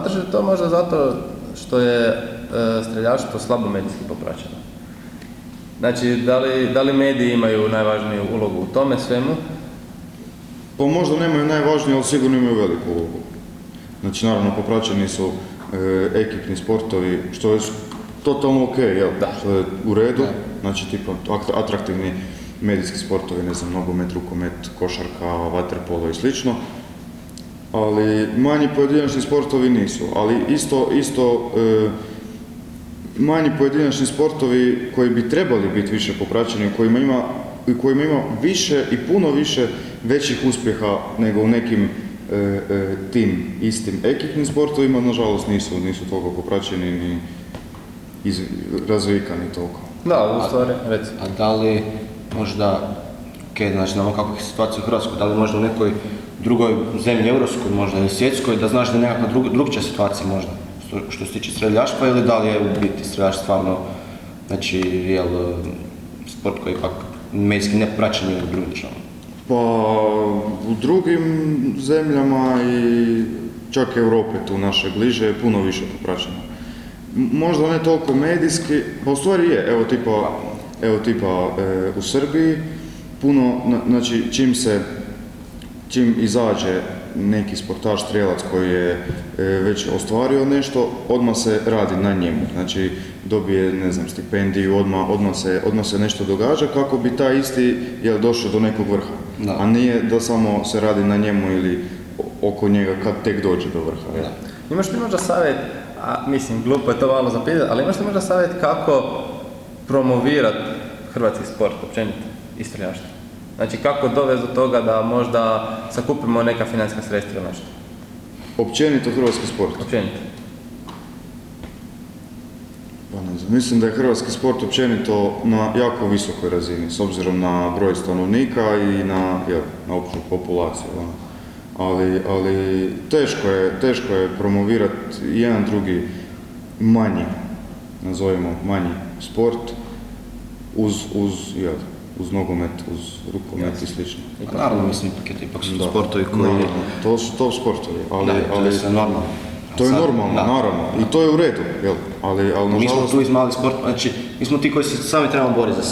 Smatraš li to možda zato što je streljaštvo slabo medijski popraćeno? Znači, da li mediji imaju najvažniju ulogu u tome svemu? Pa možda nemaju najvažniju, ali sigurno imaju veliku ulogu. Znači, naravno, popraćeni su ekipni sportovi, što je totalno ok, jel? Da. Što je u redu, znači, tipa, atraktivni medijski sportovi, ne znam, nogomet, rukomet, košarka, vaterpolo i slično. Ali manji pojedinačni sportovi nisu, ali isto manji pojedinačni sportovi koji bi trebali biti više popraćeni, u kojima ima više i puno više većih uspjeha nego u nekim tim istim ekipnim sportovima, nažalost nisu toliko popraćeni ni razvikani toliko. Da, u stvari, reci. A da li možda, znači znamo kakva je situacija u Hrvatskoj, da li možda u nekoj drugoj zemlji, europskoj možda ili svjetskoj, da znaš da je nekakva drugčija situacija možda, što se tiče streljaštva, ili da li je u biti streljaštvo stvarno, znači, sport koji je ipak medijski nepraćen u drugim državama? Pa u drugim zemljama i čak Europe tu naše bliže je puno više popraćeno. Možda ne toliko medijski, pa u stvari je, evo tipa u Srbiji puno, znači čim izađe neki sportaš, strelac koji je već ostvario nešto, odmah se radi na njemu. Znači dobije, ne znam, stipendiju, odmah se nešto događa kako bi taj isti došao do nekog vrha. Da. A nije da samo se radi na njemu ili oko njega kad tek dođe do vrha. Da. Imaš li možda savjet, mislim, glupo je to malo zapitati, ali imaš li možda savjet kako promovirati hrvatski sport općenito i streljaštvo? Znači, kako dovesti do toga da možda sakupimo neka financijska sredstva ili nešto? Općenito hrvatski sport? Općenito. Pa ne znam, mislim da je hrvatski sport općenito na jako visokoj razini, s obzirom na broj stanovnika i na opću populaciju. Ali teško je promovirati jedan drugi manji, nazovimo manji sport uz nogomet, uz rukomet i slično. Naravno, mislim, ipak su sportovi koji... Naravno, to su top sportovi, ali... to je sve normalno. To je normalno, naravno, i to je u redu, jel? Ali mi smo tu iz malih sporta, znači, mi smo ti koji se sami trebamo boriti za